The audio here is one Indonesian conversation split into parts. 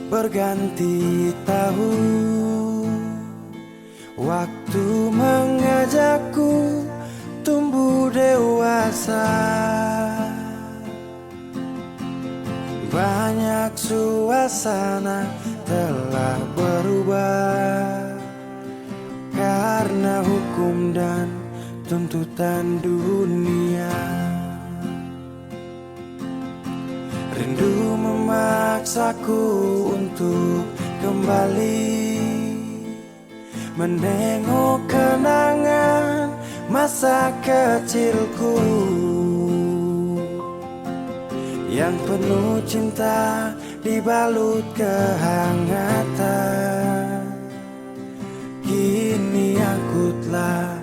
Berganti tahun, waktu mengajakku tumbuh dewasa. Banyak suasana telah berubah karena hukum dan tuntutan dunia. Rindu memaksaku untuk kembali menengok kenangan masa kecilku yang penuh cinta dibalut kehangatan. Kini aku telah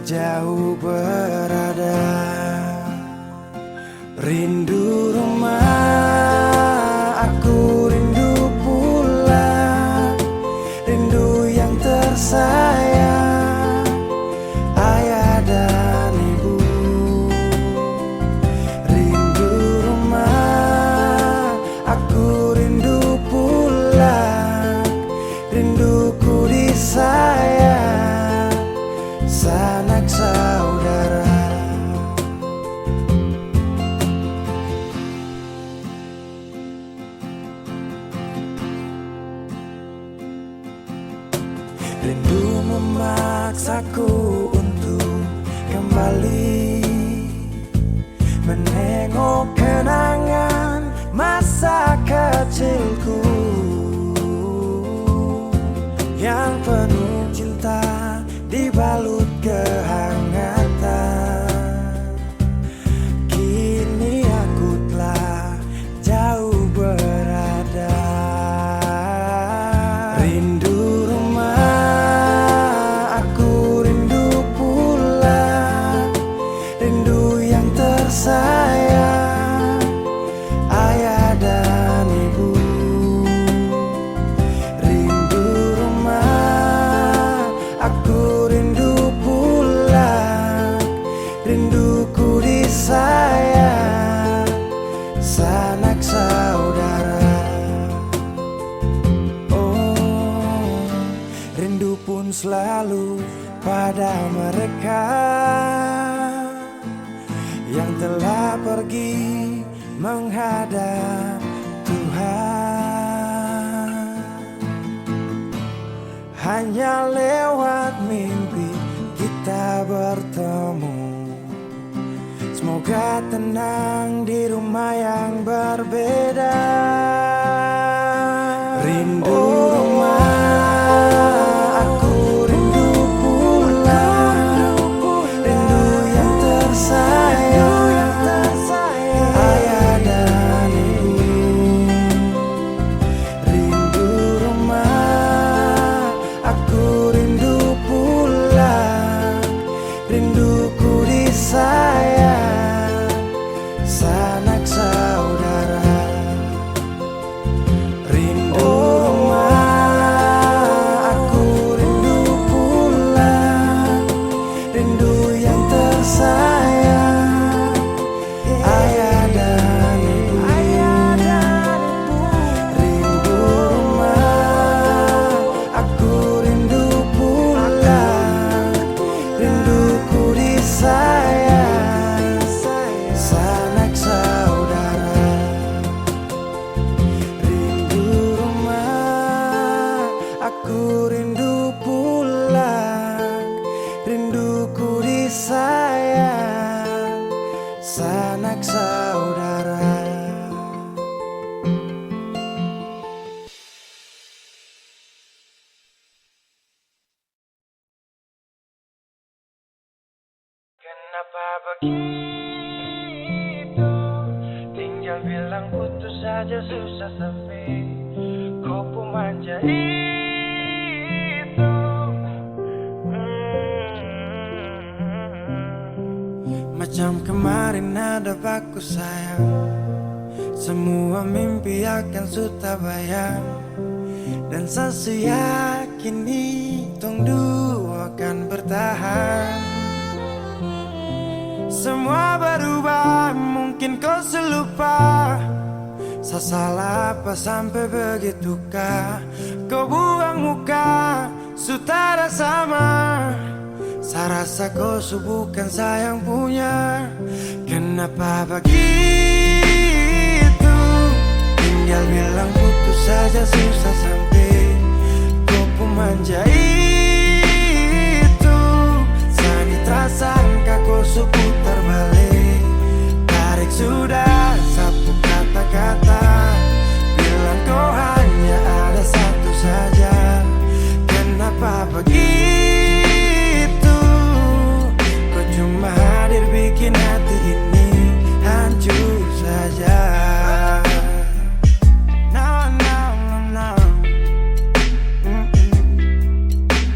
jauh berada. Rindu rumah, aku rindu pulang. Rindu yang tersayang, ayah dan ibu. Rindu rumah, aku rindu pulang. Rinduku disayang, sanak saudara. Rindu memaksaku untuk kembali menengok kenangan masa kecilku yang penuh cinta dibalut kehangatan. Kini aku telah jauh berada. Rindu rumah, aku rindu pulang. Rindu yang tersayang, ayah dan ibu. Rindu rumah, aku rindu pulang. Rinduku disayang, sanak saudara. Oh, rindu pun selalu pada mereka yang telah pergi menghadap Tuhan. Hanya lewat mimpi kita bertemu. Semoga tenang di rumah yang berbeda. Rindu rumah, aku rindu pulang. Rindu yang tersayang, ayah dan ibu. Rindu rumah, aku rindu pulang. Rinduku disayang, sanak saudara. Rindu rumah, aku rindu pulang. Rindu yang tersayang, ayah dan ibu. Rindu rumah, aku rindu pulang. Rinduku disayang, sanak saudara. Rindu rumah, aku rindu pulang. Rinduku disayang, sanak saudara. Kenapa begitu? Tinggal bilang putus saja susah sampai kau pemanja itu. Macam kemarin ada aku sayang. Semua mimpi akan sudah bayang. Dan saya yakin tong dua akan bertahan. Semua berubah, mungkin kau selupa Saya salah apa sampai begitukah kau buang muka sutara sama. Saya rasa kau bukan saya yang punya. Kenapa begitu? Tinggal bilang putus saja susah sampai kau pun manja itu. Sani tak sangka kau putar balik. Tarik sudah sapu kata-kata. Bilang kau hanya ada satu saja. Kenapa begitu? Kau cuma hadir bikin hati ini hancur saja.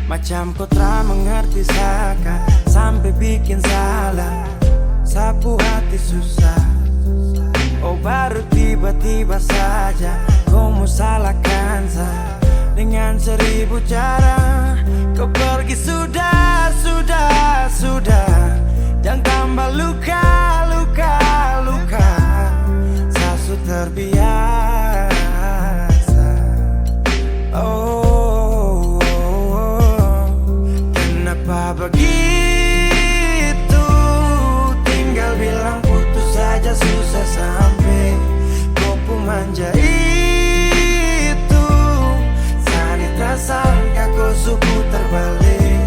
Macam kau tak mengerti saka sampai bikin salah. Sapu hati susah. Oh baru tiba-tiba saja kau mau salahkan saya dengan 1000 cara. Kau pergi sudah. Jangan tambah luka. Saya sudah terbiasa. Oh, kenapa begitu? Tinggal bilang putus saja susah sampai kau pun manja itu. Sani tak sangka kau putar balik.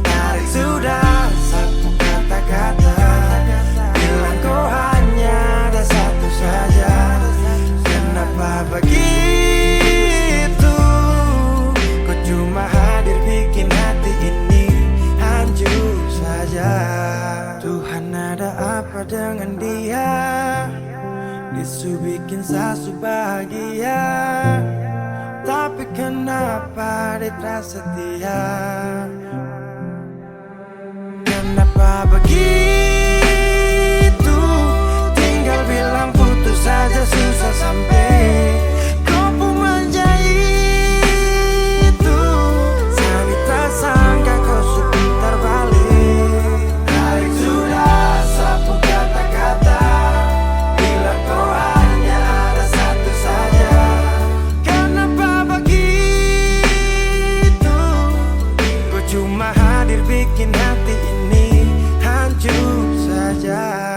Tarik sudah sapu kata-kata. Bilang kau hanya ada satu saja. Kenapa begitu? Kau cuma hadir bikin hati ini hancur saja. Tuhan ada apa dengan dia? Disu bikin sasu bahagia. Tapi kenapa dia tak setia? Kenapa begitu? Tinggal bilang putus saja susah sampai kau pun manja itu. Sani tak sangka kau putar balik. Tarik sudah sapu kata-kata. Bilang kau hanya ada satu saja. Kenapa begitu? Kau cuma hadir bikin hati ini hancur saja.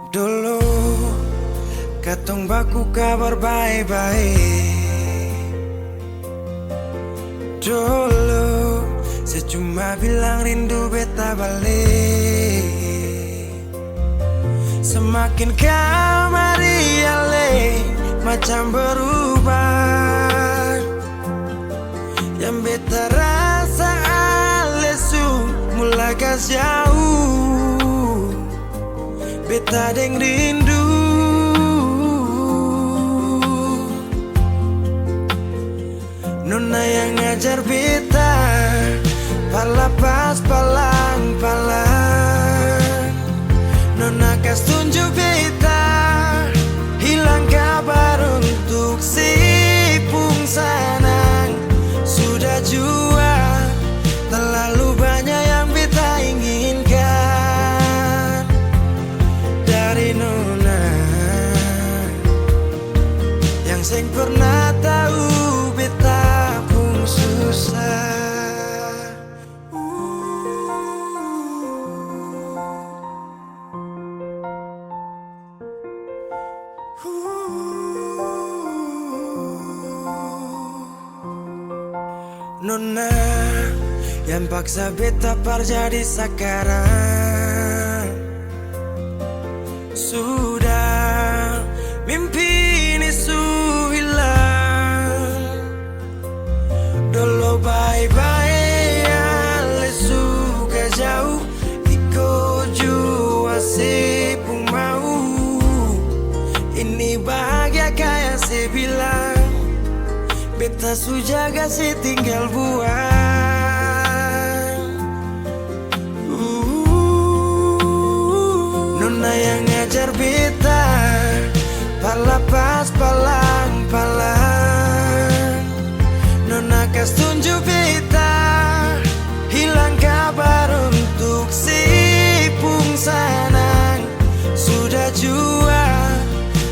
Dulu katong baku kabar baik-baik. Dulu saya cuma bilang rindu beta balik. Semakin kamari ale macam berubah. Yang beta rasa alesu mulai gas jauh. Beta deng rindu. Nona yang ngajar beta palapas palang-palang. Nona kas tunjuk beta hilang kabar untuk si pungsanang. Sudah jua terlalu banyak yang beta inginkan dari Nona yang seng pernah tahu beta pun susah. Nona yang paksa beta jadi sekarang. Sudah mimpi ini hilang. Dulu bye-bye ale suka jauh. Iko jua si pun mau. Ini bahagia kayak si bilang. beta su jaga si tinggal buang. Nona yang ngajar beta, pala pas palang-palang. Nona kas tunjuk beta, hilang kabar untuk si pungsanang. Sudah jua,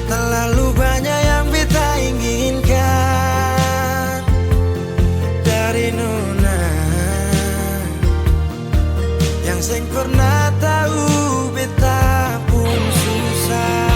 terlalu banyak yang beta inginkan dari Nona, yang seng pernah tahu beta pun susah.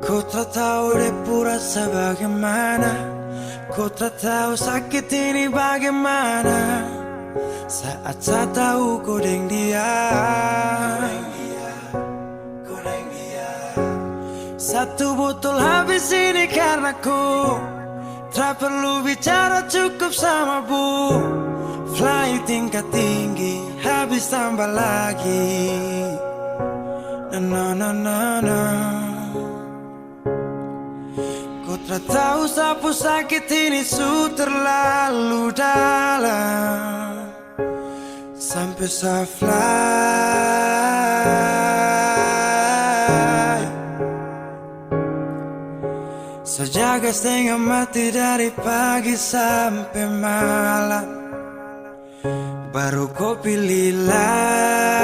Kau tak tahu depu rasa bagaimana, kau tak tahu sakit ini bagaimana. Saat saya tahu kau deng dia, satu botol habis ini karena ku tak perlu bicara, cukup sama bu. Fly tingkat tinggi, habis tambah lagi. Na na na na. Kau tak tahu sapu sakit ini su terlalu dalam, sampai saya fly. Saya jaga setengah mati dari pagi sampai malam, baru kau pilih lain.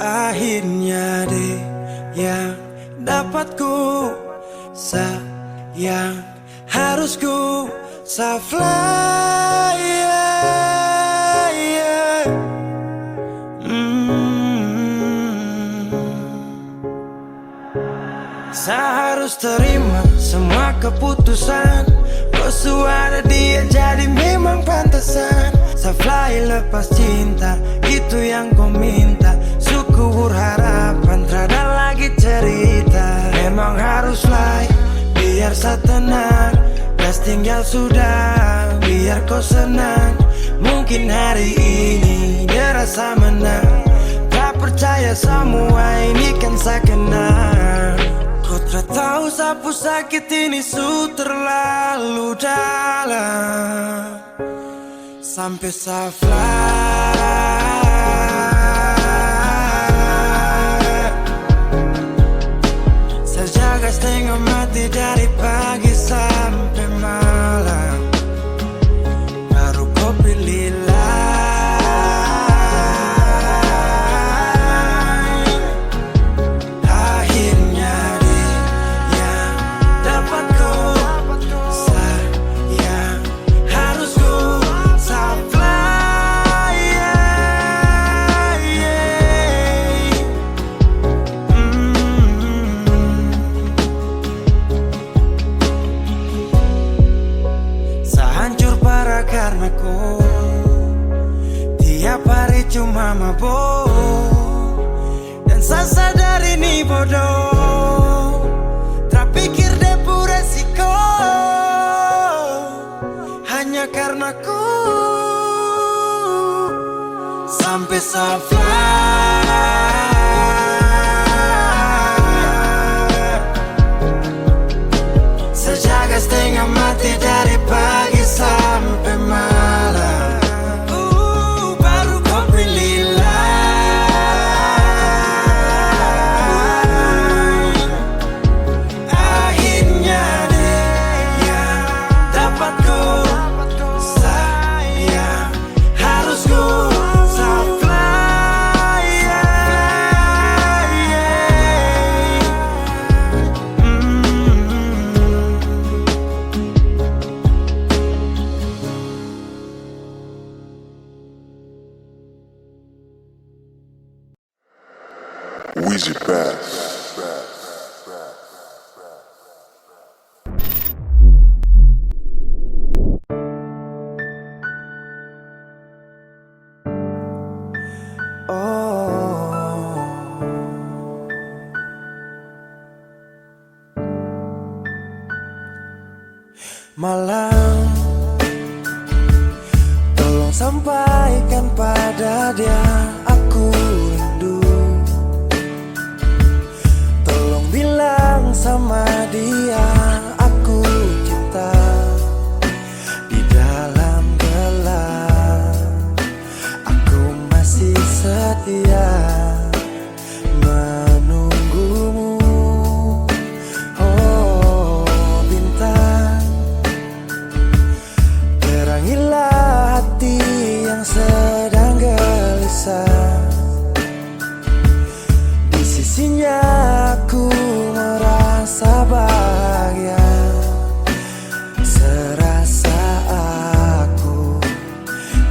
Akhirnya deh yang dapat ku sayang, harus ku fly, yeah, yeah. Saya harus terima semua keputusan, kau ada dia jadi memang pantasan. Saya fly lepas cinta, itu yang kau minta. Suku berharapan, terada lagi cerita. Memang harus fly, biar saya tenang. Gas tinggal sudah, biar kau senang. Mungkin hari ini dia rasa menang, tak percaya semua ini kan saya kenal. Kau tak tahu sapu sakit ini su terlalu dalam, sampai saya fly. Saya jaga setengah mati dari pagi sampai malam, baru kau pilih lain. Akhirnya dia yang dapat kau sayang, harus ku fly, yeah. bodoh, tak pikir depu resiko, hanya karena ku sampai safar. Sejaga setengah mati dari pagi sampai malam, baru kau bilang akhirnya dia dapat ku sayang. Harus ku supply, Weezy Bass. Malam, tolong sampaikan pada dia aku rindu. Tolong bilang sama dia aku cinta. Di dalam gelap aku masih setia menunggumu. Oh bintang, terangilah hati yang sedang gelisah. Di sisinya aku merasa bahagia, serasa aku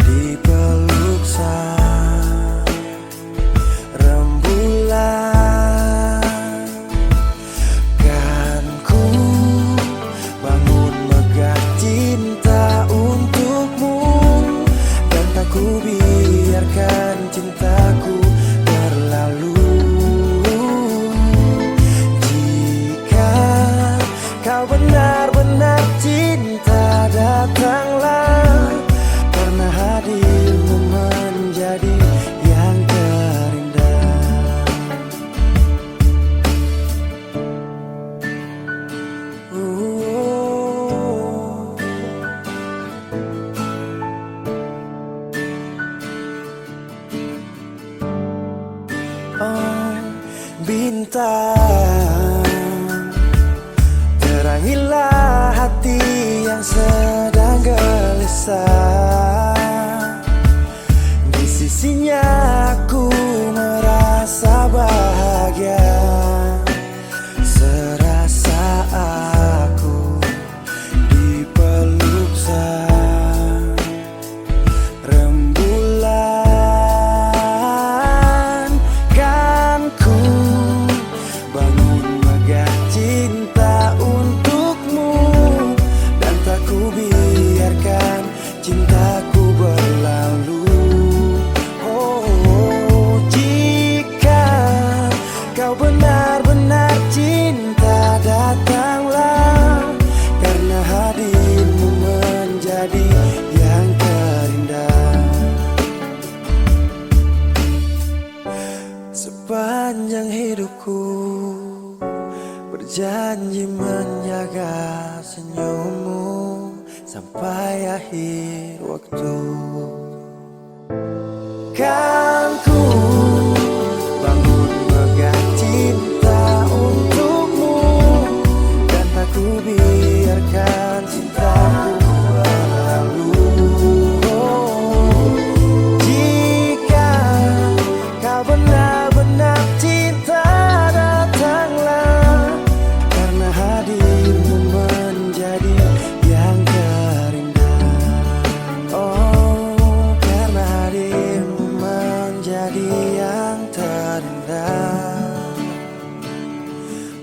dipeluk sang rembulan. Kan ku bangun megah cinta untukmu, dan tak ku biarkan cintaku berlalu. Jika kau benar-benar cinta, datanglah, karena hadirmu menjadi yang terindah. Oh bintang, terangilah hati yang sedang gelisah. Di sisinya aku merasa bahagia, serasa aku dipeluk sang rembulan. Kan ku bangun megah cinta untukmu, dan tak ku biarkan cintaku berlalu. Oh jika kau benar-benar cinta, datanglah, karena hadirmu menjadi yang terindah. Sepanjang hidupku berjanji menjaga senyummu sampai akhir waktu. Kan ku bangun megah cinta untukmu, dan tak ku biarkan cintaku berlalu. Jika kau benar-benar cinta, datanglah, karena hadirmu menjadi yang terindah. Oh karena hadirmu menjadi yang terindah,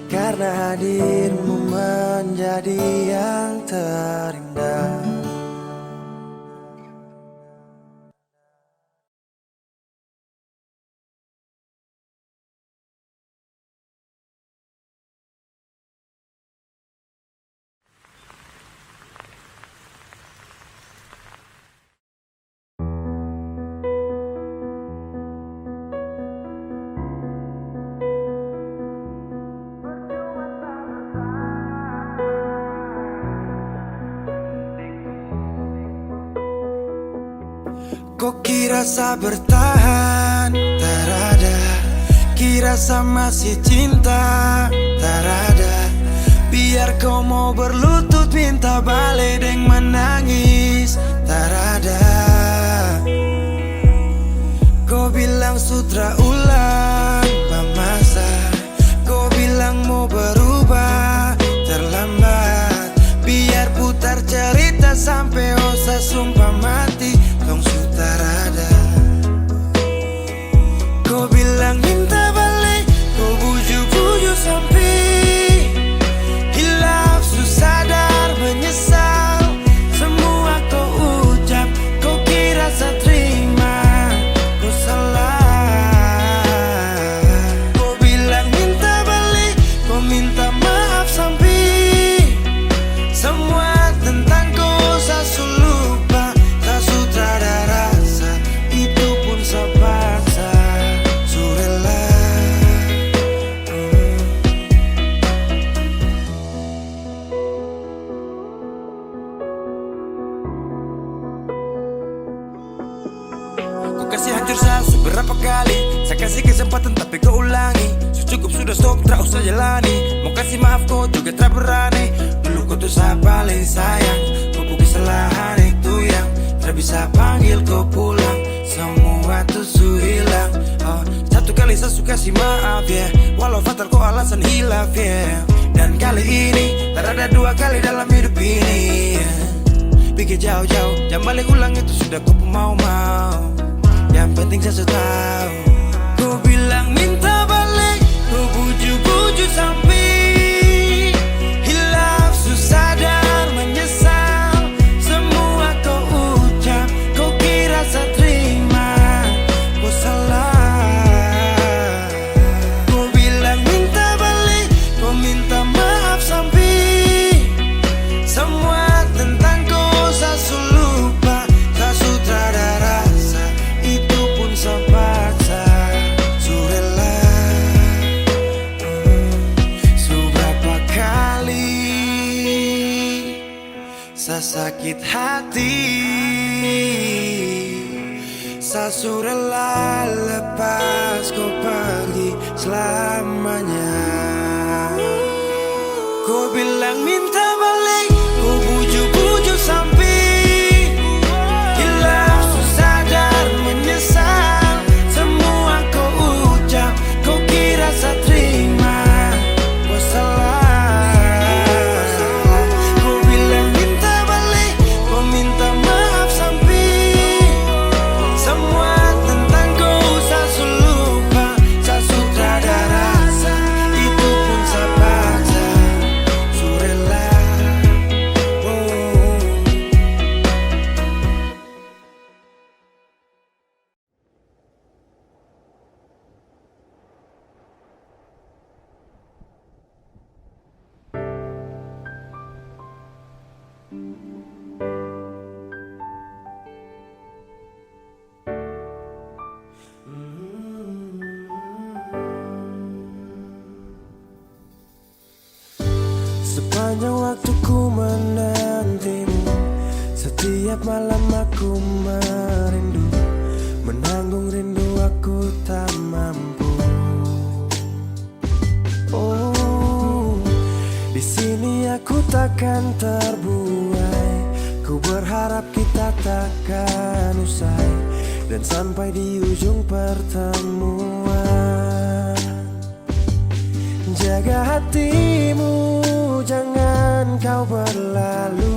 karena hadirmu menjadi yang terindah. Kirasa bertahan, tak ada. Kirasa masih cinta, tak ada. Biar kau mau berlutut minta balik deng menangis, tak ada. Kau bilang sutra ulang masa, kau bilang mau berubah terlambat. Biar putar cerita sampai osa sumpah mati, tong sutar ada. Kau bilang minta balik, kau bujuk-bujuk sampai hilaf, susah sadar menyesal. Semua kau ucap, kau kira saya terima, kau salah. Kau bilang minta balik, kau minta maaf sampai semua tentang kau saya lupa. Tak sutradara rasa, itu pun saya paksa. Surela Kau kasih hancur saya seberapa kali. Saya kasih kesempatan tapi kau ulangi. Cukup sudah stop, tak usah jalani. Mau kasih maaf kau juga tak berani. Dulu kau tuh saya paling sayang. Kau bukan kesalahan itu yang tak bisa panggil kau pulang. Semua tuh su hilang. Satu kali saya suka kasih maaf ya, walau fatal kau alasan hilaf ya. Dan kali ini tak ada dua kali dalam hidup ini ya. Pikir jauh-jauh, jangan balik ulang itu sudah kau mau-mau. Yang penting saya sudah tahu. Kau bilang minta balik, kau bujuk-bujuk sampai hilaf, susah sadar menyesal. Semua kau ucap, kau kira saya terima, kau salah. Kau bilang minta balik, kau minta maaf sampai semua tentang kau saya lupa. Tak sutradara rasa, itu pun saya paksa. Surela seberapa kali saya sakit hati. Saya surela lepas kau pergi selamanya. Kau bilang minta balik, kau bujuk-bujuk sampai hilaf, susah sadar menyesal. Semua kau ucap, kau kira saya terima, kau salah. Kau bilang minta balik, kau minta maaf sampai semua tentang kau saya lupa. Saya sutradara rasa, itu pun saya paksa. Surela sepanjang waktu ku menantimu, setiap malam aku merindu, menanggung rindu aku tak mampu. Oh, di sini aku takkan terbuai. Ku berharap kita takkan usai dan sampai di ujung pertemuan. Jaga hatimu, jangan kau berlalu,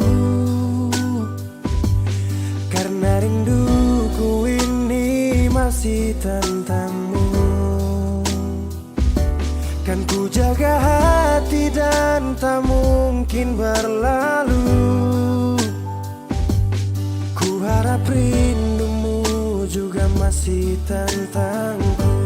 karena rinduku ini masih tentangmu. Kan ku jaga hati dan tak mungkin berlalu. Ku harap rindumu juga masih tentangku.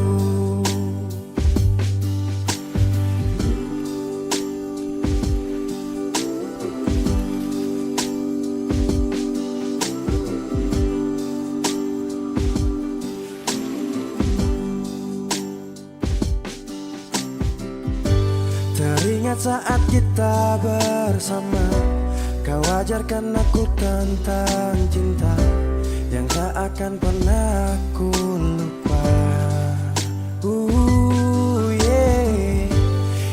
Teringat saat kita bersama, kau ajarkan aku tentang cinta yang tak akan pernah ku lupa. Yeah.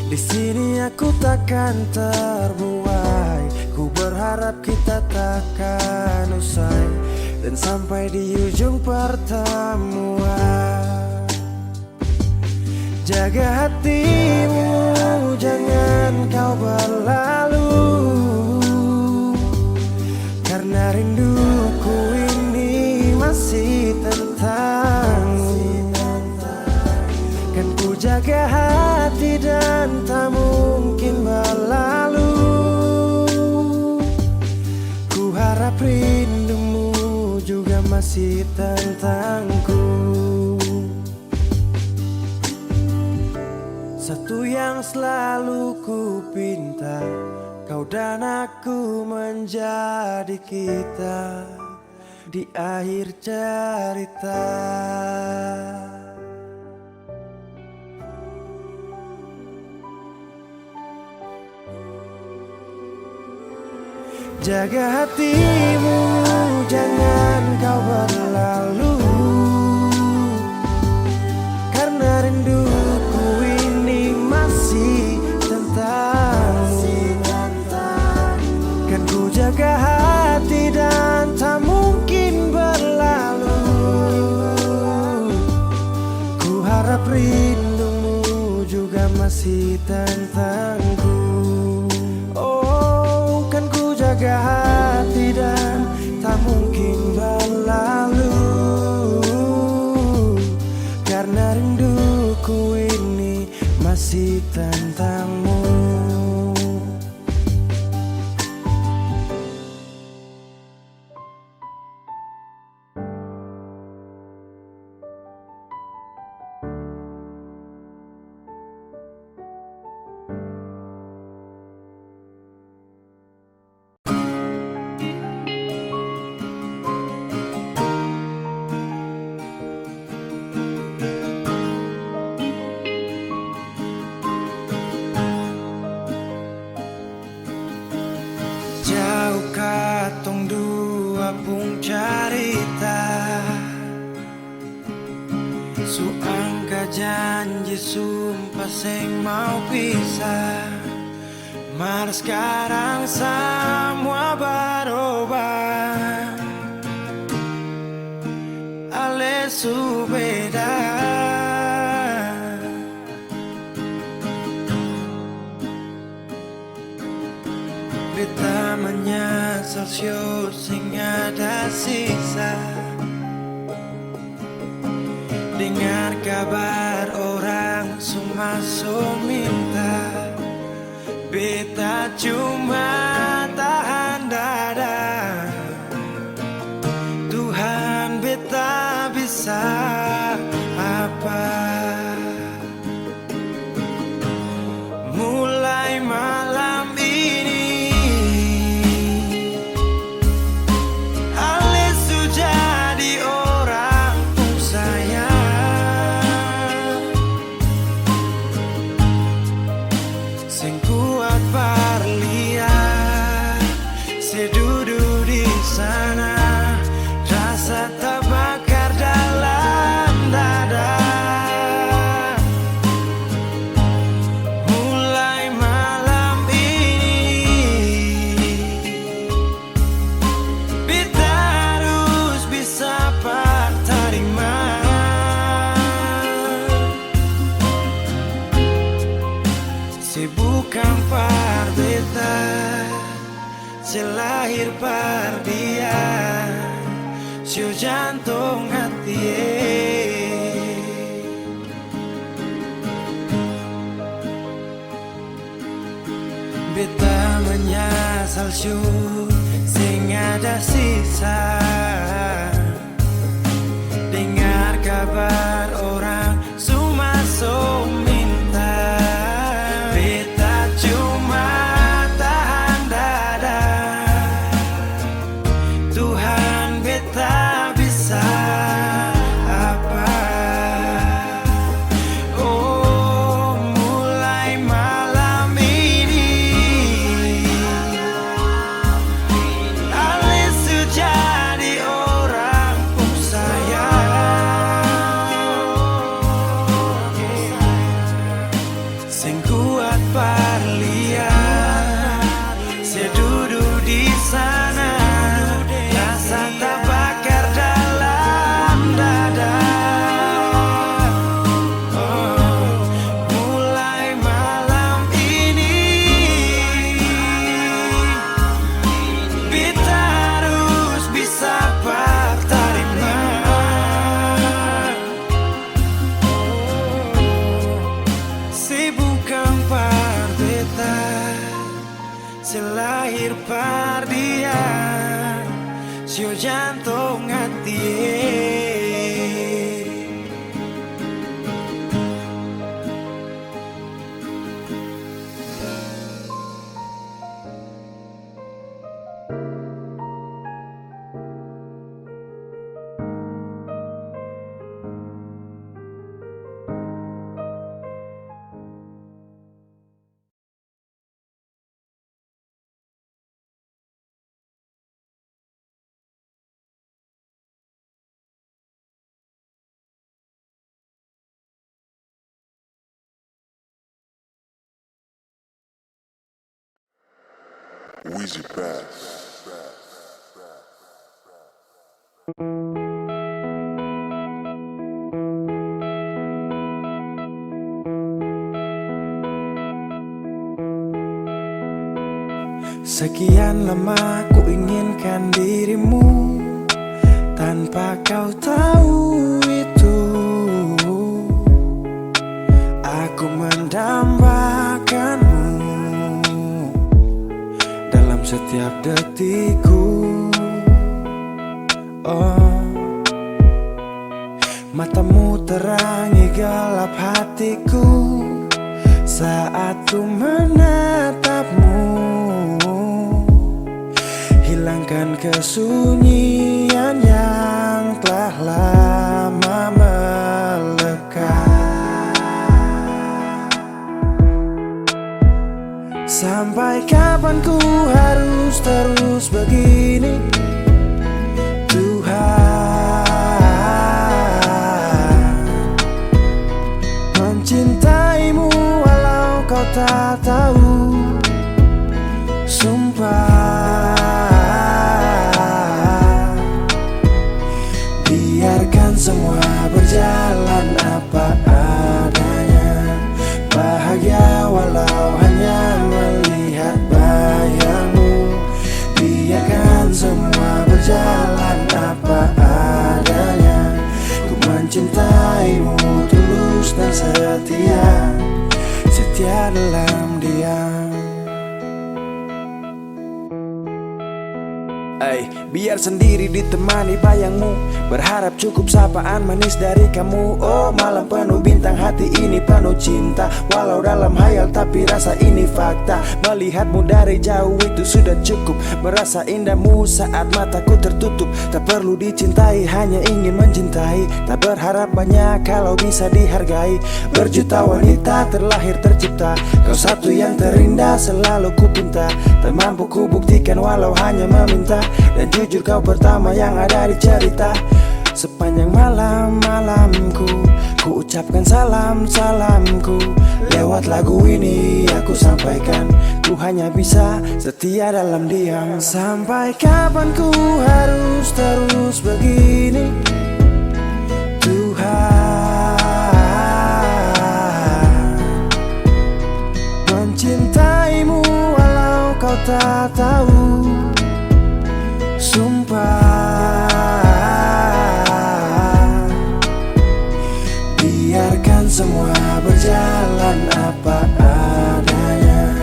Di sini aku takkan terbuai. Ku berharap kita takkan usai dan sampai di ujung pertemuan. Jaga hatimu, jangan kau berlalu, karena rinduku ini masih tentangmu. Kan ku jaga hati dan tak mungkin berlalu. Ku harap rindumu juga masih tentangku. Satu yang selalu ku pinta, kau dan aku menjadi kita di akhir cerita. Jaga hatimu, jangan kau berlalu, karena rinduku ini masih tentangmu. Kan ku jaga hati dan tak mungkin berlalu. Ku harap rindumu juga masih tentangku. Oh, kan ku jaga hati dan tak mungkin berlalu, karena rinduku ini masih tentangmu. Jauh katong dua pung carita, suangka janji sumpah seng mau pisah. Mar sekarang semua berubah, ale su beda. Beta menyesal sio sing ada sisa. Dengar kabar orang semua minta, beta cuma tahan dada. Tuhan, beta bisa apa? Mulai malam ini Ale sudah jadi orang pun sayang. Sing kuat berlian, sedudu di sana, rasa terbakar dalam dada. Mulai malam ini beta harus bisa terima. Se bukan par beta, se lahir par dia, se jantung hati. Beta menyesal syu sing ada sisa. Dengar kabar orang semua minta, beta cuma tahan dada. Tuhan, beta bisa apa? Oh, mulai malam ini Ale sudah jadi orang sing kuat parlian. Saya duduk di sana, rasa terbakar dalam dada. Mulai malam ini kita harus bisa terima. Si bukan parbeta, si lahir pardian, si jantung hati. Wheezy Bass. Sekian lama ku inginkan dirimu, tanpa kau tahu itu. Aku mendambakanmu dalam setiap detikku. Oh, matamu terangi gelap hatiku saat ku menatapmu. Hilangkan kesunyian yang telah lama melekat. Sampai kapan ku harus terus begini, Tuhan? Mencintaimu walau kau tak tahu. Sumpah, biarkan semua berjalan apa adanya. Bahagia walau hanya melihat bayangmu. Biarkan semua berjalan apa adanya. Ku mencintaimu tulus dan setia, setia dalam diam. Biar sendiri ditemani bayangmu, berharap cukup sapaan manis dari kamu. Oh, malam penuh bintang, hati ini penuh cinta. Walau dalam hayal tapi rasa ini fakta. Melihatmu dari jauh itu sudah cukup. Merasa indahmu saat mataku tertutup. Tak perlu dicintai, hanya ingin mencintai. Tak berharap banyak kalau bisa dihargai. Berjuta wanita terlahir tercipta, kau satu yang terindah selalu ku pinta. Tak mampu ku buktikan walau hanya meminta. Dan jujur kau pertama yang ada di cerita. Sepanjang malam-malamku ku ucapkan salam-salamku. Lewat lagu ini aku sampaikan, ku hanya bisa setia dalam diam. Sampai kapan ku harus terus begini, Tuhan? Mencintaimu walau kau tak tahu. Sumpah, biarkan semua berjalan apa adanya.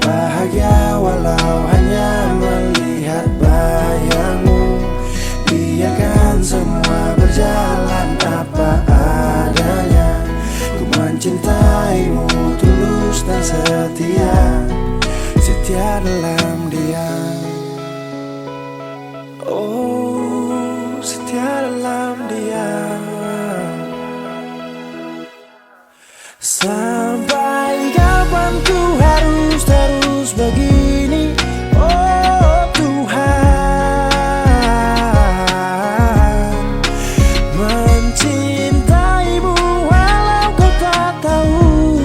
Bahagia walau hanya melihat bayangmu. Biarkan semua berjalan apa adanya. Ku mencintaimu tulus dan setia, setia dalam diam. Oh, setia dalam diam. Sampai kapan ku harus terus begini, oh Tuhan? Mencintaimu walau kau tak tahu.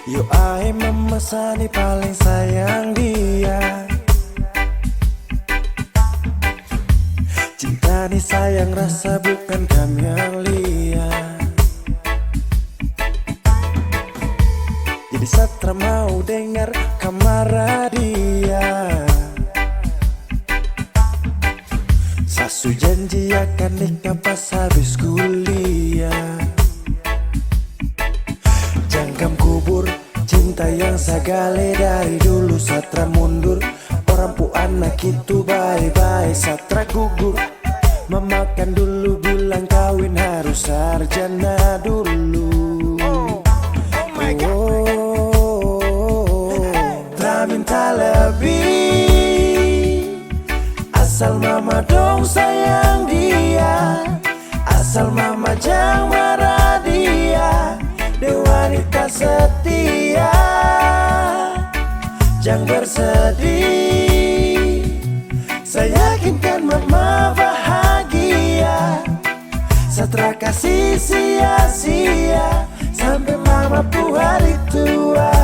Yo ai memesani paling sayang dia. Cinta ni sayang rasa bukan kamelia. Jadi Satra mau dengar kamar dia. Sasu janji akan nikah pas habis kuliah. Jangkam kubur cinta yang sagale dari dulu. Satra mundur, orang pu anak itu bye-bye. Satra gugur, memakan dulu bilang kawin harus sarjana dulu. Tak minta lebih, asal mama dong sayang dia. Asal mama jangan marah dia. Dia wanita setia, jangan bersedih. Saya yakinkan mama bahagia. Satra kasih sia-sia sampai mama pu hari tua.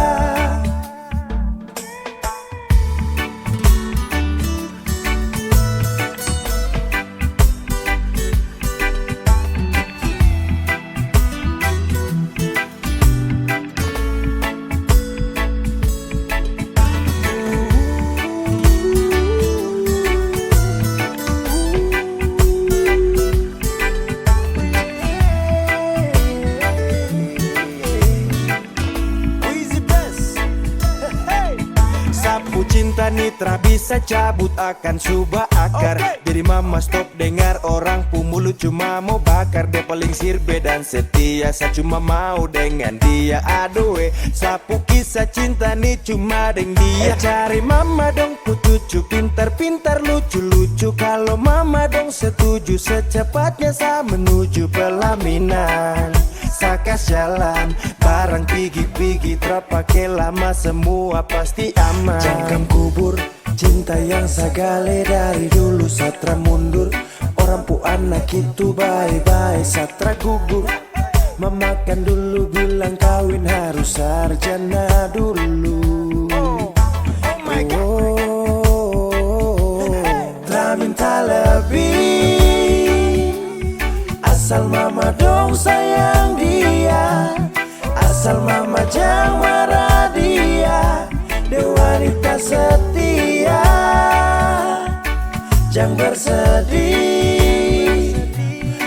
Sapu cinta nitra bisa cabut akan subah akar. Jadi mama stop dengar orang pu mulut cuma mau bakar. Dia paling sirbe dan setia, saya cuma mau dengan dia. Aduh sapu kisah cinta nih cuma dengan dia. Cari mama dong pu cucu pintar-pintar lucu-lucu. Kalau mama dong setuju secepatnya saya menuju pelaminan. Sakas jalan, barang pigi-pigi terpakai lama, semua pasti aman. Jangkam kubur, cinta yang sagale dari dulu. Satra mundur, orang pu anak itu bye-bye. Satra gugur, memakan dulu bilang kawin harus sarjana dulu. Tak minta lebih, asal mama dong sayang dia. Asal mama jangan marah dia. Dia wanita setia, jangan bersedih.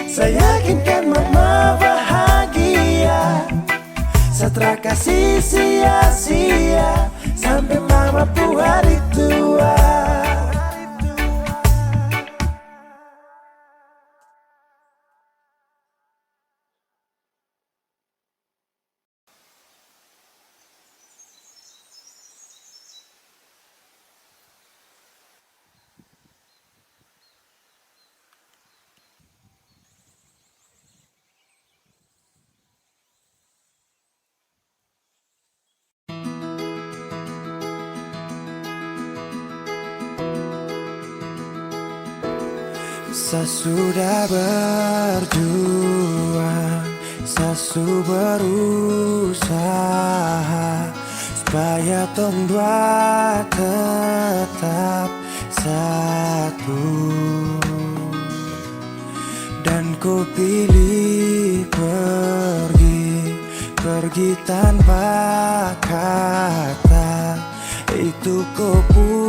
Saya yakinkan mama bahagia. Satra kasih sia-sia sampai mama pu hari tua. Saya sudah berjuang, saya berusaha supaya tong dua tetap satu. Dan ku pilih pergi tanpa kata. Itu keputusan.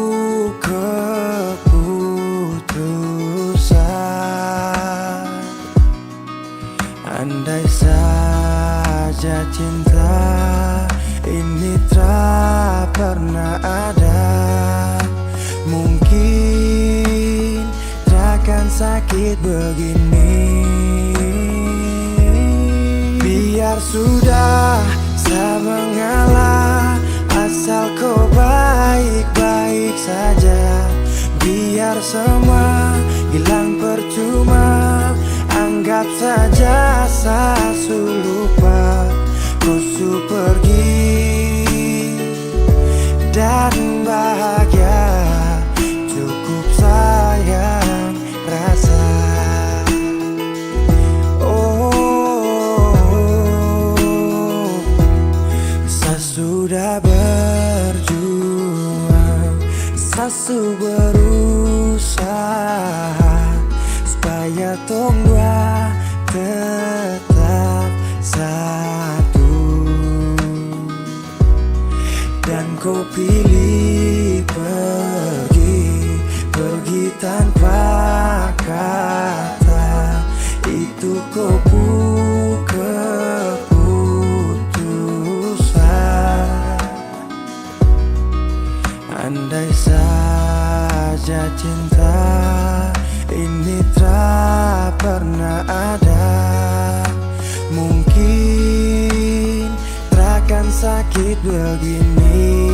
Andai saja cinta ini tak pernah ada, mungkin takkan sakit begini. Biar sudah saya mengalah, asal kau baik-baik saja. Biar semua hilang percuma, anggap saja saya lupa. Kau pergi dan bahagia, cukup sayang rasa. Saya sudah berjuang, saya berusaha supaya tong dua tetap satu. Dan kau pilih pergi tanpa kata. Itu kau keputusan. Andai saja cinta ini tak pernah ada, mungkin takkan sakit begini.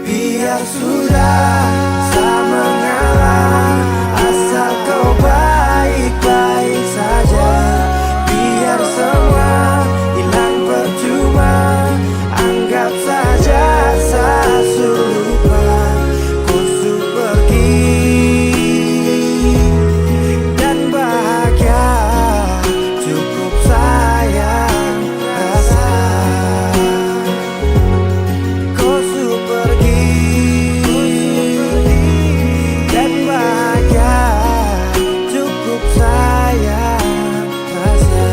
Biar sudah saya mengalah, asal kau baik-baik saja. Biar semua hilang percuma, anggap saja saya lupa. Kau pergi dan bahagia, cukup sayang rasa. Kau pergi dan bahagia, cukup sayang rasa.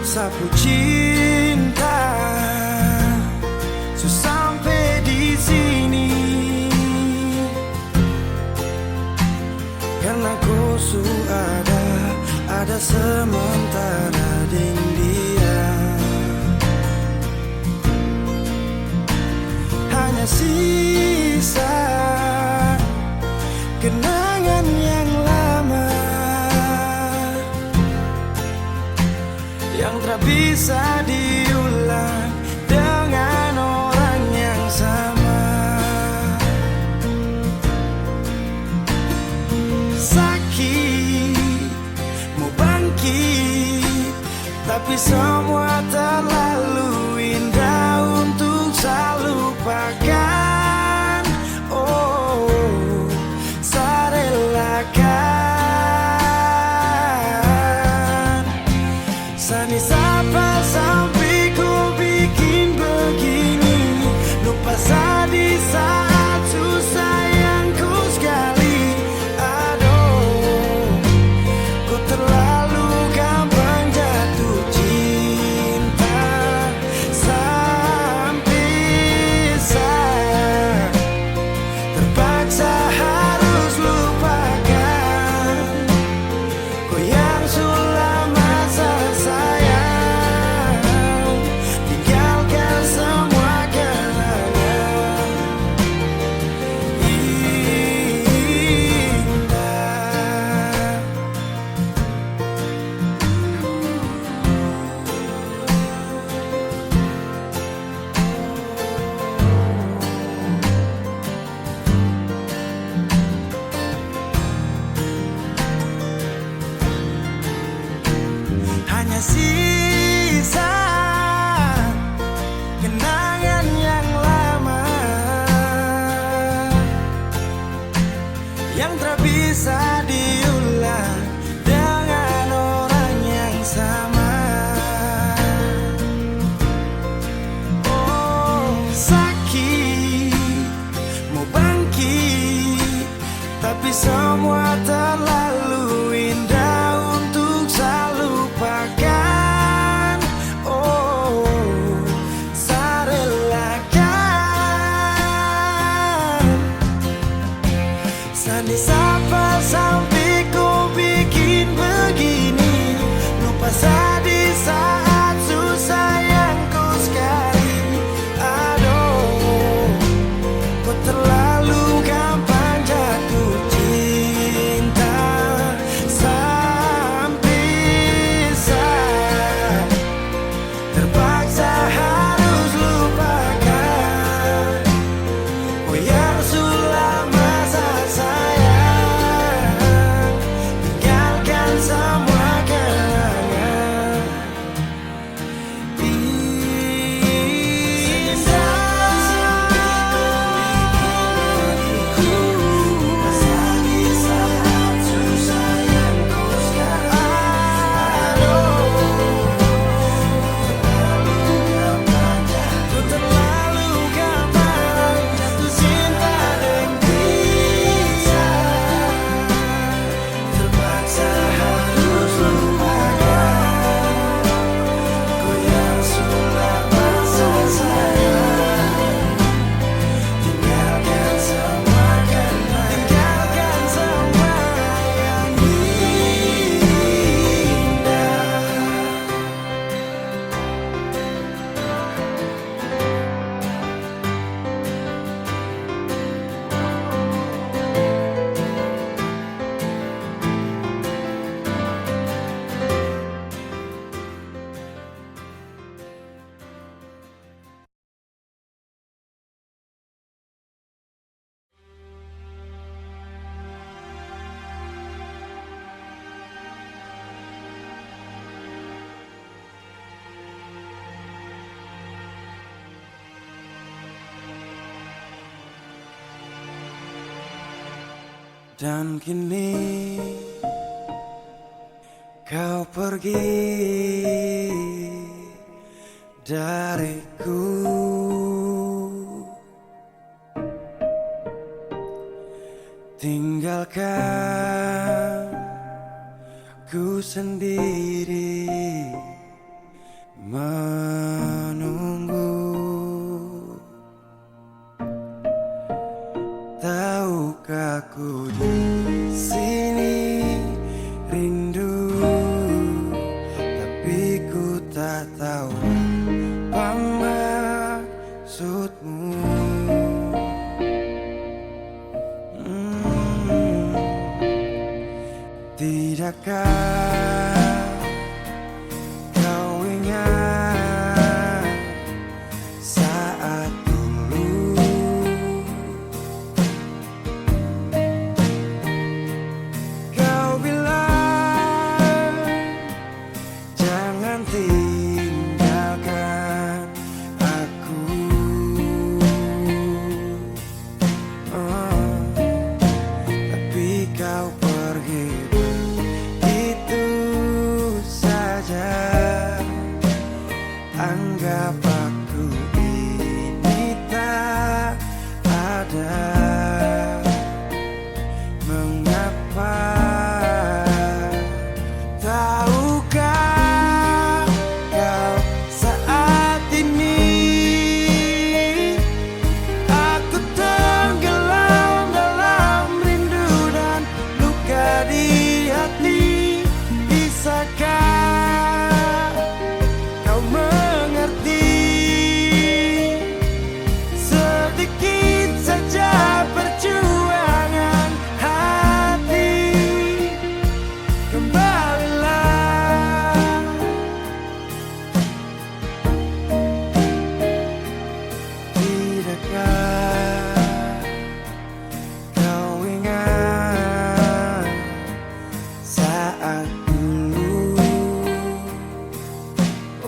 Sapu cinta sampai di sini, karena kau ada sementara dengan dia. Hanya sisa kenangan yang lama yang tak bisa diulang dengan orang yang sama. Sakit, mau bangkit, tapi semua terlalu indah untuk saya lupakan. Oh, saya relakan. Sani sapa sampai ku bikin begini, lupa di saat susah yang ku sekali. Aduh, ku terlalu gampang jatuh cinta. Manis apa sampai kau bikin begini? Lupa di saat susah yang kau sekali. Aduh, kau terlalu gampang jatuh cinta, sampai saya terpaksa harus lupakan. Oh ya Rasulullah, masa sayang tinggalkan semua kenangan indah. Masa di saat susah yang kau sekarang. Ku terlalu gampang jatuh cinta dengan dia, terpaksa harus lupakan. Kau yang sudah masa sayang tinggalkan semua kenangan, tinggalkan semua yang indah. Dan kini kau pergi dariku, tinggalkan ku sendiri menunggu. Tahukah ku di sini rindu, tapi ku tak tahu apa maksudmu. Tidakkah kau ingat saat dulu kau bilang jangan tinggalkan aku. Tapi kau pergi begitu saja. Anggap aku ini tak ada. Mengapa? Tahukah kau saat ini aku tenggelam dalam rindu dan luka di hati. Bisakah kau mengerti? Sedikit saja perjuangan hati, kembalilah. Tidakkah kau ingat saat dulu?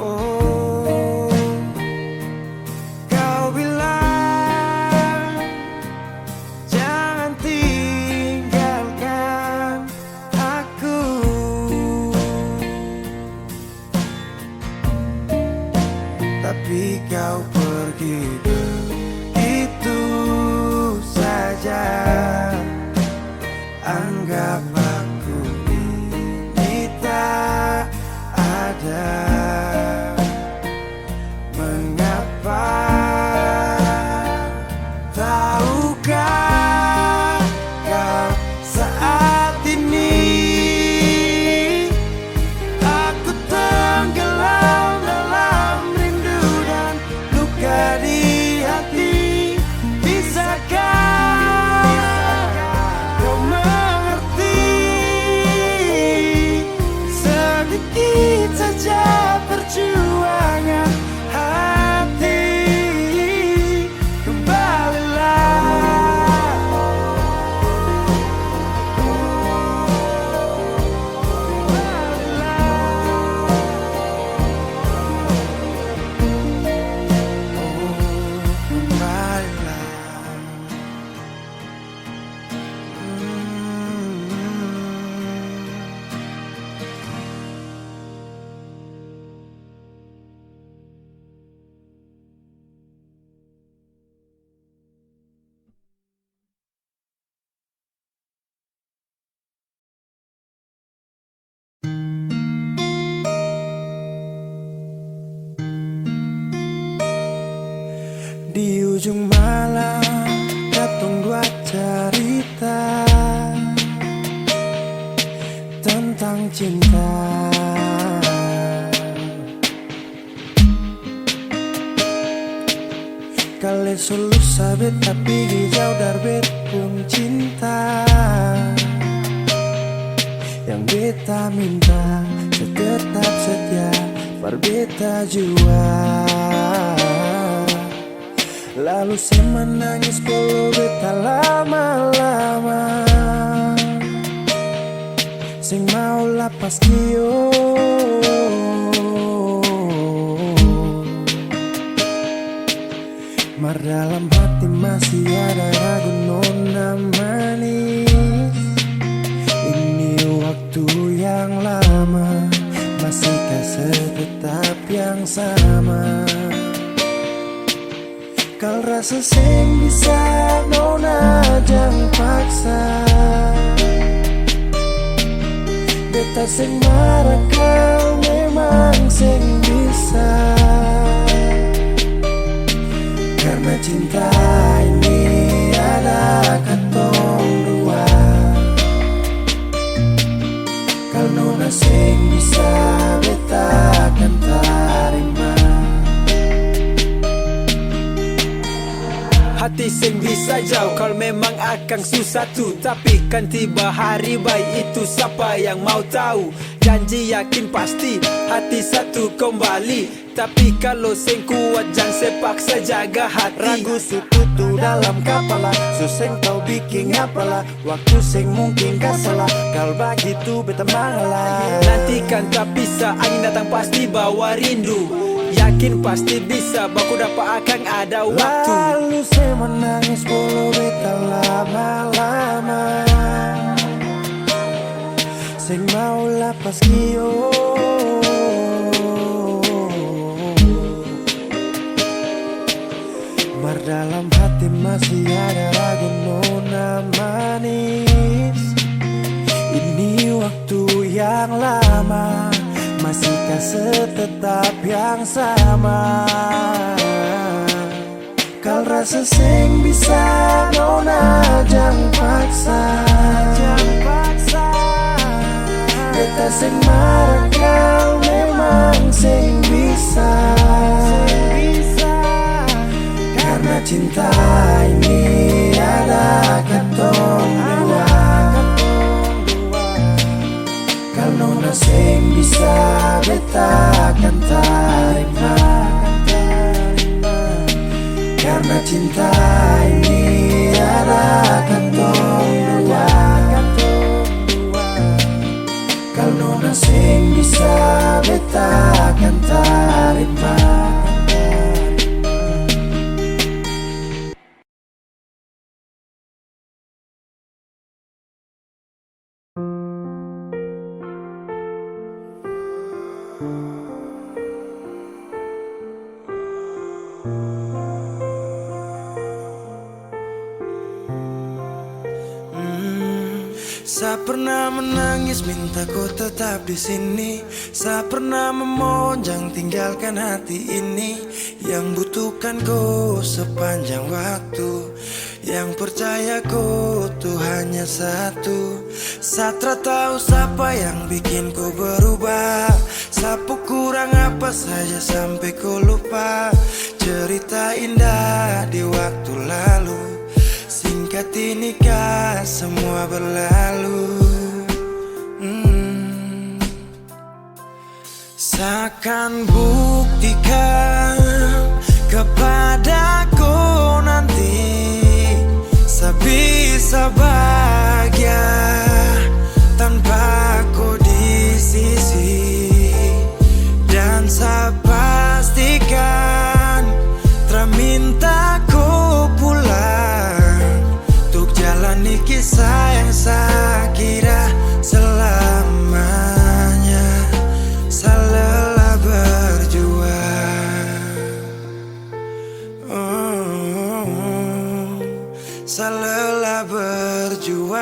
Oh, kau bilang jangan tinggalkan aku. Tapi kau pergi begitu saja. Anggap aku ini tak ada. Mengapa? Tahukah kau ujung malam katong dua cerita tentang cinta. Kali sulu sabit tapi hijau darbet pun cinta. Yang beta minta tetap setia berbeta jua. Lalu saya menangis polo beta lama-lama. Sing mau lapas kio. Mar dalam hati masih ada ragu nona manis. Ini waktu yang lama, masihkah setetap yang sama? Kal rasa sing bisa nona jangan paksa. Beta sing marah kau memang sing bisa. Karena cinta ini ada katong dua. Kal nona sing bisa beta akan tarima. Hati sing bisa jauh kalau memang akan susah tuh. Tapi kan tiba hari baik itu siapa yang mau tahu. Janji yakin pasti hati satu kembali. Tapi kalau sing kuat jangan sepaksa jaga hati. Ragu sututu dalam kepala, suseng tau bikin apalah. Waktu sing mungkin gak salah, kal begitu beta mengalah. Nantikan tak bisa, angin datang pasti bawa rindu. Yakin pasti bisa, baku dapat akan ada waktu. Lalu saya menangis polo beta lama-lama. Sing mau lapas kio. Mar dalam hati masih ada ragu nona manis. Ini waktu yang lama, masihkah setetap yang sama? Kal rasa sing bisa nona jangan paksa. Beta sing marah kau memang sing bisa. Karena cinta ini ada katong dua. Kal nona sing bisa beta akan tarima. Karena cinta ini ada katong dua. Kal nona sing bisa beta akan tarima. Saya pernah menangis minta kau tetap di sini. Saya pernah memohon jangan tinggalkan hati ini. Yang butuhkan kau sepanjang waktu. Yang percaya kau tuh hanya satu. Saya tahu siapa yang bikin kau berubah. Siapa kurang apa saja sampai kau lupa. Cerita indah di waktu lalu. Singkat ini kah semua berlalu. Seakan buktikan kepadaku nanti saya bisa bahagia tanpa kau di sisi. Dan saya pastikan terminta kau pulang untuk jalani kisah yang saya kira selamanya. Saya lelah berjuang. Saya lelah berjuang.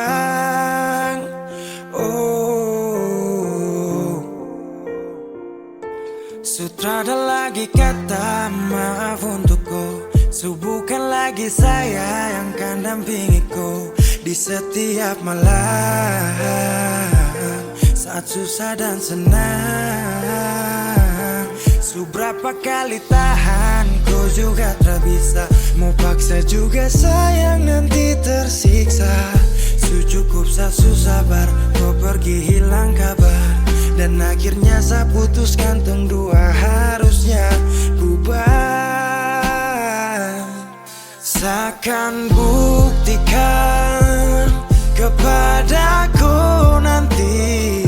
Sutra ada lagi kata maaf untukku. Bukan lagi saya yang kan dampingiku di setiap malam, saat susah dan senang. Seberapa kali tahan, kau juga tak bisa. Mau paksa juga sayang, nanti tersiksa. Cukup saya sabar, kau pergi hilang kabar. Dan akhirnya saya putuskan tong dua harusnya bubar. Seakan buktikan kepadaku nanti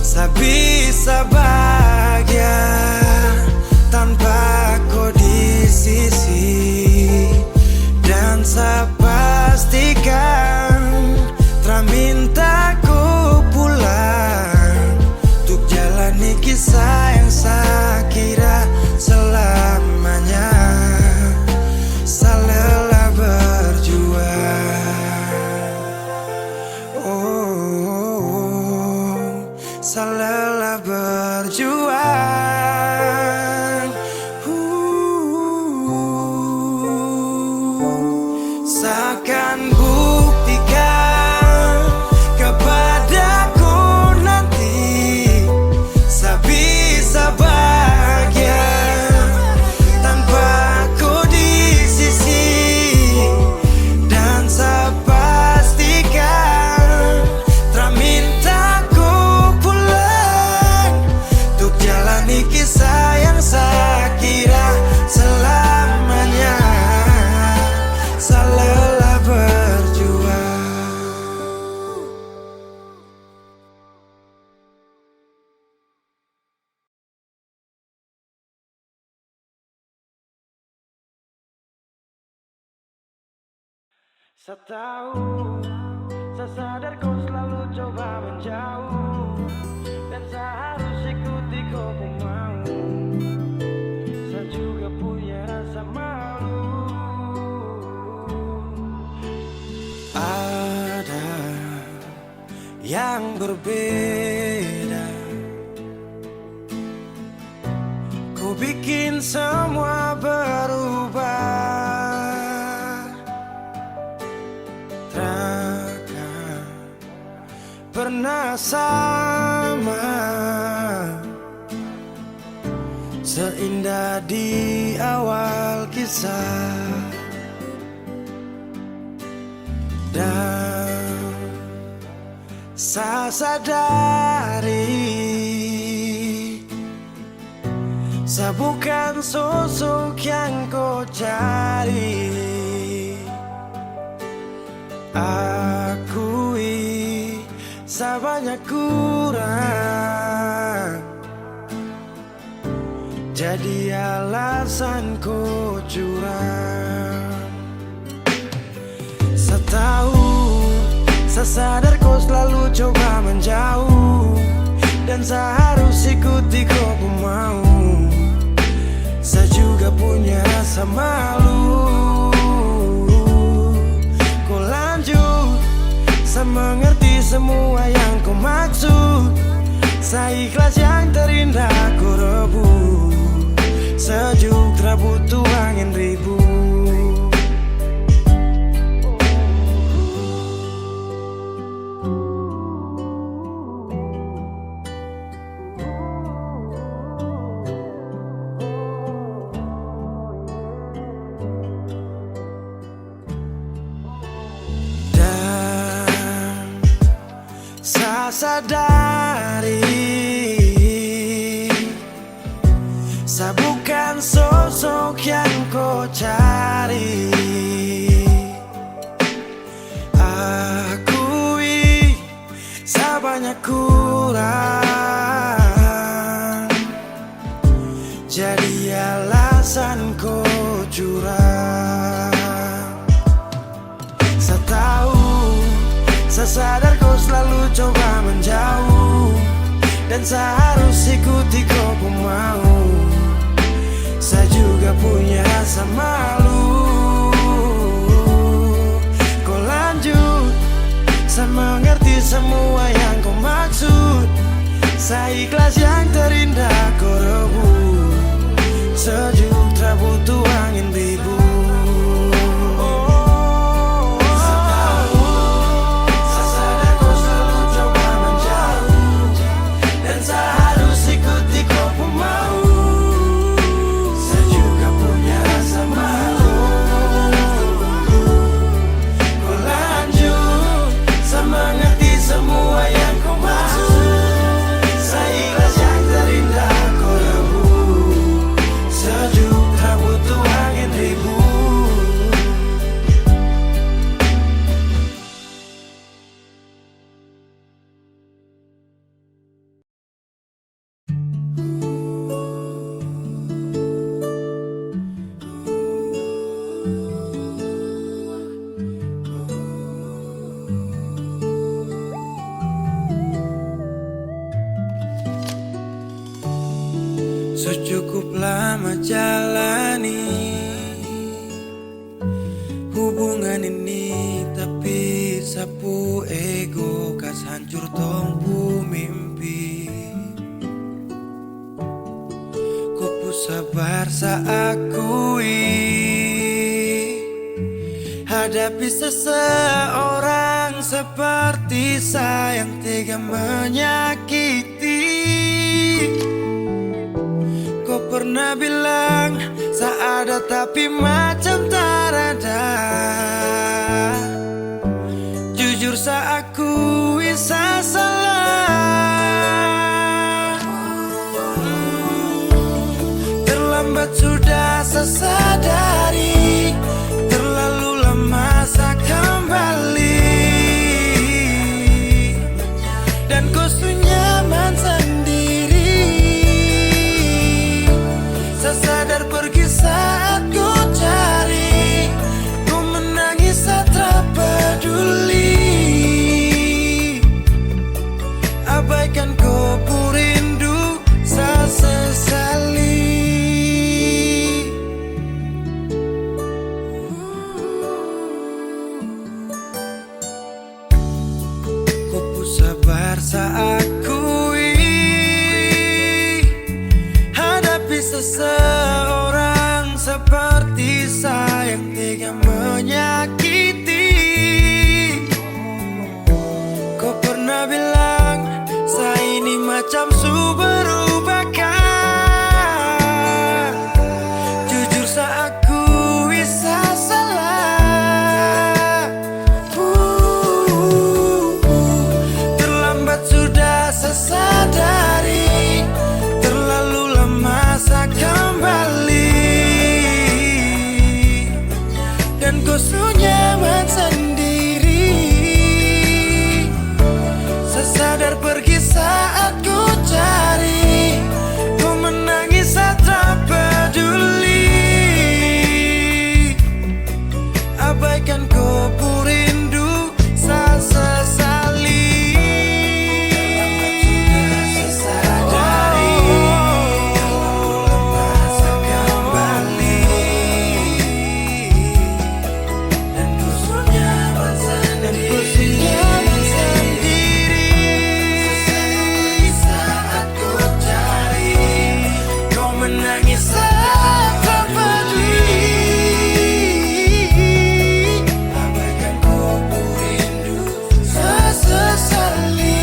saya bisa bahagia tanpa kau di sisi. Dan saya pastikan tak minta ku pulang untuk jalani kisah yang saya kira selamanya. Saya lelah berjuang, oh, saya lelah berjuang. Seakan buktikan kepadaku nanti saya bisa bahagia tanpa ku di sisi. Dan saya pastikan tak minta ku pulang untuk jalani kisah yang saya kira selamanya. Saya lelah berjuang. Saya tahu, saya sadar kau selalu coba menjauh, dan saya harus ikuti kau mau. Saya juga punya rasa malu. Ada yang berbeda, kau bikin semua berubah. Takkan pernah sama seindah di awal kisah. Dan saya sadari saya bukan sosok yang kau cari. Akui saya banyak kurang, jadi alasan kau curang. Saya tahu, saya sadar kau selalu coba menjauh, dan saya harus ikuti kau mau. Saya juga punya rasa malu. Kau lanjut, saya mengerti semua yang kau maksud. Saya ikhlas yang terindah kau rebut. Sejuk tak butuh angin ribut. Sadari saya bukan sosok yang kau cari. Akui saya banyak kurang, jadi alasan kau curang. Saya tahu, saya sadar kau selalu coba menjauh, dan saya harus ikuti kau mau. Saya juga punya rasa malu. Kau lanjut, saya mengerti semua yang kau maksud. Saya ikhlas yang terindah kau rebut. Sejuk tak butuh angin ribut. sama-sama jalani hubungan ini, tapi sapu ego kas hancur tongpu mimpi. Ku sabar saakui hadapi seseorang seperti saya yang tega menyakiti. Kau pernah bilang seada tapi macam tak ada. Jujur saya akui saya salah. Terlambat sudah saya sadari, terlalu lama saya kembali, dan kau nyaman sendiri. Saya sadar pergi saat ku cari, ku menangis saat tak peduli. Abaikan kau rindu, saya sesali. Ku sabar saya akui hadapi seseorang seperti saya yang tega menyakiti. Kau pernah bilang saya ini macam su berubahkan. Jujur saya akui saya salah. Terlambat sudah saya sadari, terlalu lama saya kembali, dan kau nyaman sendiri. Saya sadar pergi saat ku cari, ku menangis saat tak peduli. Abaikan kau rindu, saya sesali. Sadari, terlalu lama saya kembali, dan kau nyaman sendiri. Saat ku cari, kau menangis saat tak peduli. Abaikan kau rindu, saya sesali.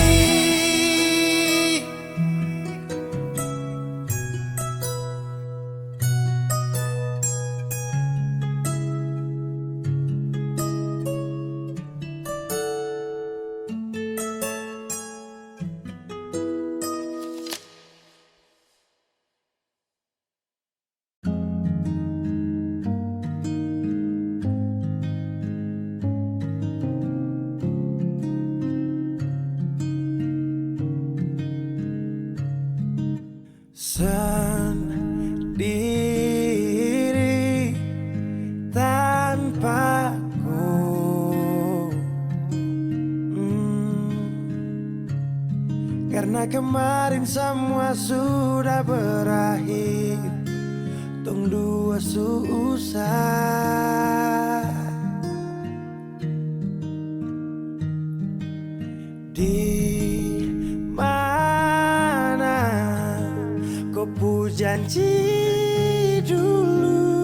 Sendiri tanpaku, karena kemarin semua sudah berakhir. Tong dua susah di mana kau pu janji dulu,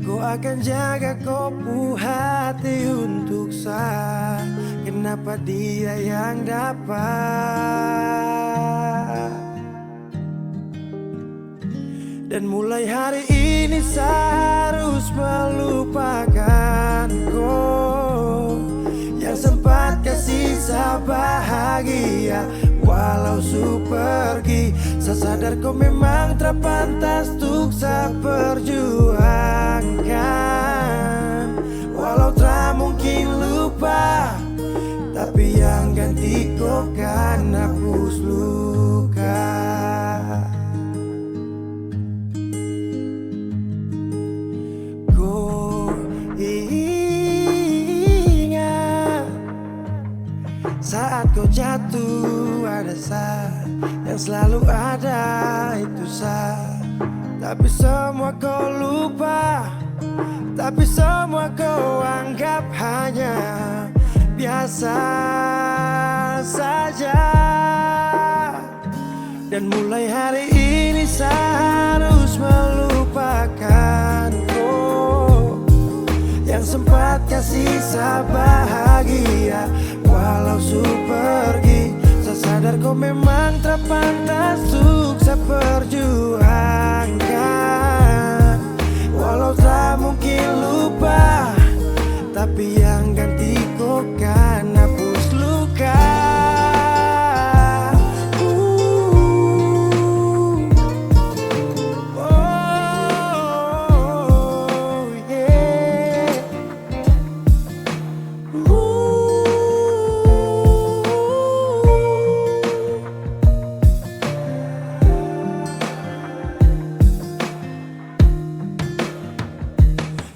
kau akan jaga kau pu hati untuk saya. Kenapa dia yang dapat? Dan mulai hari ini saya harus melupakan kau yang sempat kasih saya bahagia. Walau su pergi, saya sadar kau memang terpantas untuk saya perjuangkan. Walau tak mungkin lupa, tapi yang ganti kau kan hapus luka. Kau ingat saat kau jatuh ada saat yang selalu ada itu saat. Tapi semua kau lupa, tapi semua kau anggap hanya biasa saja. Dan mulai hari ini saya harus melupakan kau yang sempat kasih saya bahagia. Walau su pergi, saya sadar kau memang tak pantas untuk saya perjuangkan. Walau tak mungkin lupa, tapi yang ganti kau kan hapus luka.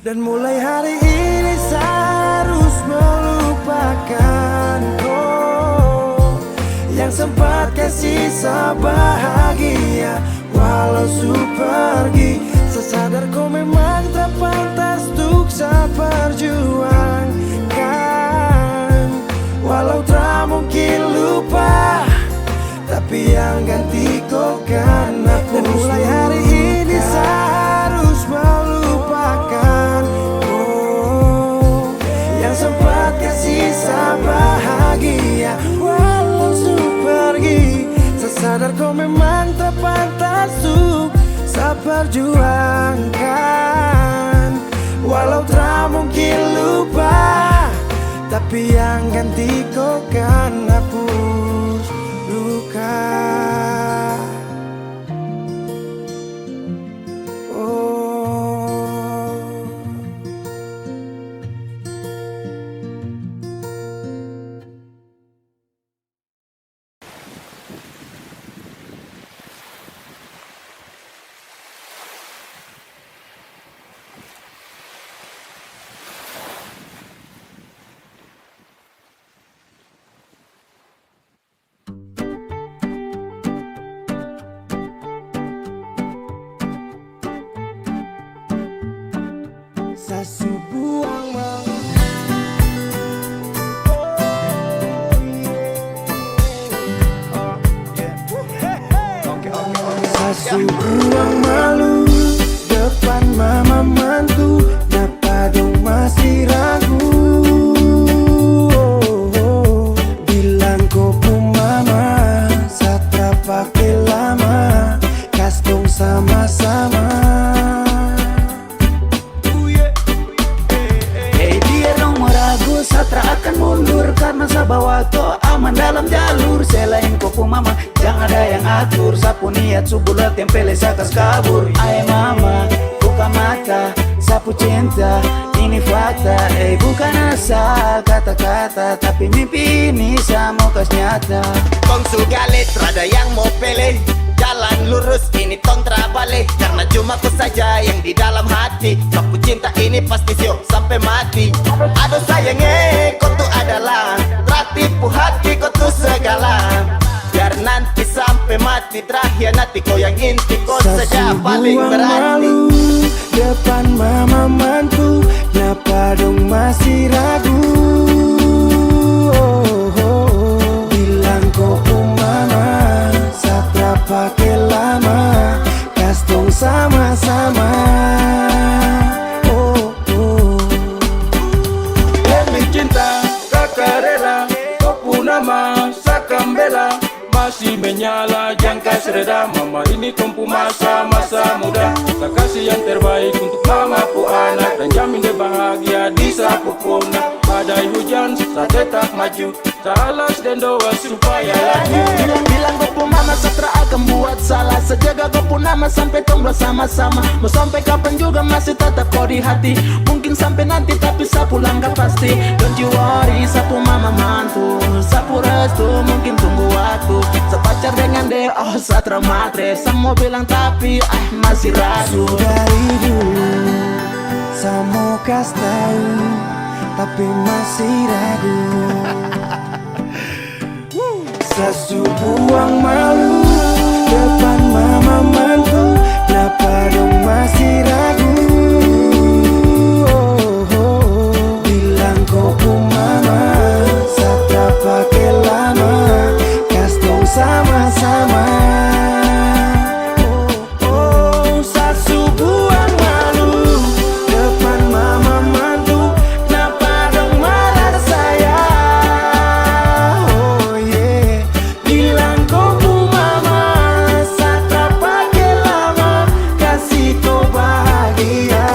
Dan mulai hari ini saya harus melupakan kau yang sempat kasih saya bahagia. Walau su pergi, saya sadar kau memang tak pantas untuk saya perjuangkan. Walau tak mungkin lupa, tapi yang ganti kau kan aku. Dan mulai hari ini saya harus melupakan kau yang sempat kasih saya bahagia. Walau su pergi, saya sadar kau memang tak pantas untuk saya perjuangkan. Walau tak mungkin lupa, tapi yang ganti kau kan hapus luka. Sasu buang mau, sasu buang malu depan mama mantu. Kenapa dong masih ragu? Bilang kau pun mama, satra pakai lama, kas dong sama-sama. Satra akan mundur karena saya bawa kau aman dalam jalur. Selain kau pun mama, jangan ada yang atur. Sapu niat subulat tempele sakas kabur. Ay mama, buka mata, sapu cinta, ini fakta. Bukan asal kata-kata, tapi mimpi ini sama kas nyata. Kong sugalit, rada yang mau pele. Jalan lurus ini kontra balik, karena cuma ku saja yang di dalam hati. Sapu cinta ini pasti sio sampai mati. Aduh sayangnya kau tuh adalah tertipu hati kau tuh segala. Biar nanti sampai mati terakhir nanti kau yang inti kau saja paling berarti. Malu depan mama mantu, kenapa dong masih ragu? Bilang kau pun mama, satra pakai lama, kas dong sama-sama. Demi cinta kakak rela, kau pun nama sakambela. Masih menyala jangka sereda, mama ini tumpu masa-masa muda. Tak kasih yang terbaik untuk mamaku anak, dan jamin dia bahagia di sapu punah. Badai hujan, saya tetap maju, tak alas dan doa supaya laju. Bilang kau pun mama, satra akan buat salah. Sejaga kau pun nama sampai tong bersama-sama. Mau sampai kapan juga masih tetap kau di hati. Mungkin sampai nanti tapi sapu langkah pasti. Don't you worry, sapu mama mantu, sapu restu mungkin tunggu waktu. Sepacar dengan dia, oh satra matre. Semua bilang tapi masih ragu. Dari dulu saya mau kasih tahu, tapi masih ragu. Sasu buang malu depan mama mantu, kenapa dong masih ragu? Bilang kau pu mama, satra pakai lama, kas dong sama-sama. Sasu buang malu depan mama mantu, kenapa dong marah saya? Oh yeah, bilang kau pu mama, satra pakai lama, kasih kau bahagia.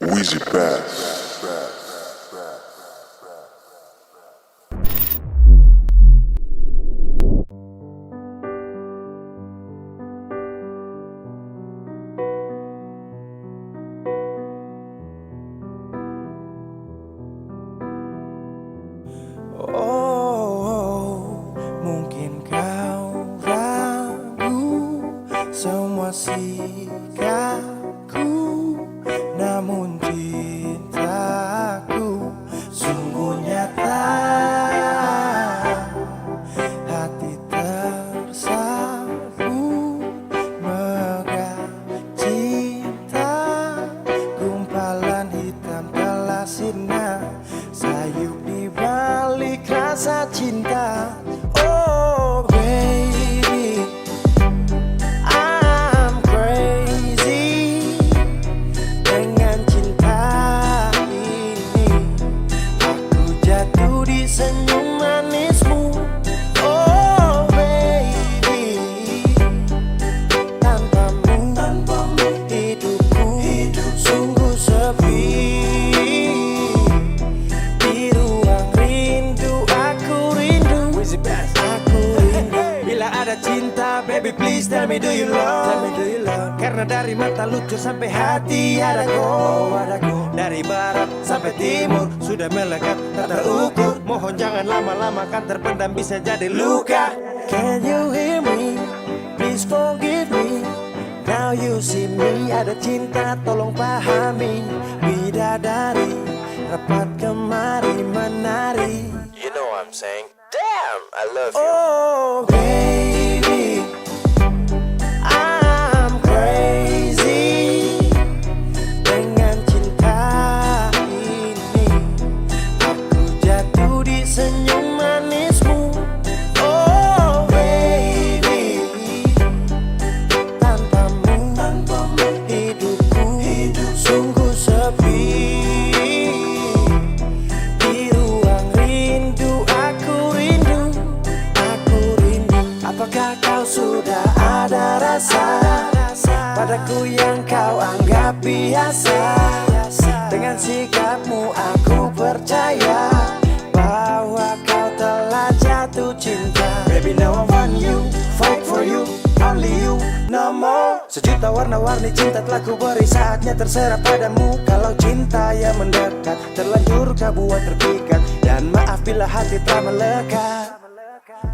Wheezy Bass. Oh, mungkin kau ragu semua sikapku, namun cintaku sungguh nyata. Hati tersapu megah cinta, gumpalan hitam telah sirna, sayup di balik rasa cinta. Oh baby, I'm crazy dengan cinta ini. Aku jatuh di senyum manismu. Oh baby, tanpamu hidupku sungguh sepi. Di ruang rindu aku rindu, aku rindu. Bila ada cinta, baby please tell me do you love? Karena dari mata lucu sampai hati ada kau. Dari barat sampai timur sudah melekat tak terukur. Mohon jangan lama-lama kan terpendam bisa jadi luka. Can you hear me? Please forgive me. Now you see me, ada cinta tolong pahami. Bidadari rapat kemari menari. You know what I'm saying? Damn, I love you. Oh baby, I'm crazy dengan cinta ini. Aku jatuh di senyum manismu. Oh baby, tanpamu hidupku sungguh sepi. Di ruang rindu aku rindu, aku rindu. Apakah kau sudah ada rasa padaku yang kau anggap biasa? Dengan sikapmu aku percaya bahwa kau telah jatuh cinta. Baby now I want you, fight for you, only you, no more. Sejuta warna-warni cinta telah ku beri, saatnya terserah padamu. Kalau cinta yang mendekat terlanjur kau buat terpikat, dan maaf bila hati telah melekat.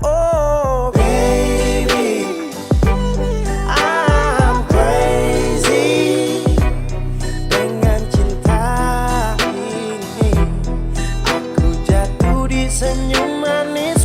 Oh baby, I'm crazy dengan cinta ini. Aku jatuh di senyum manis.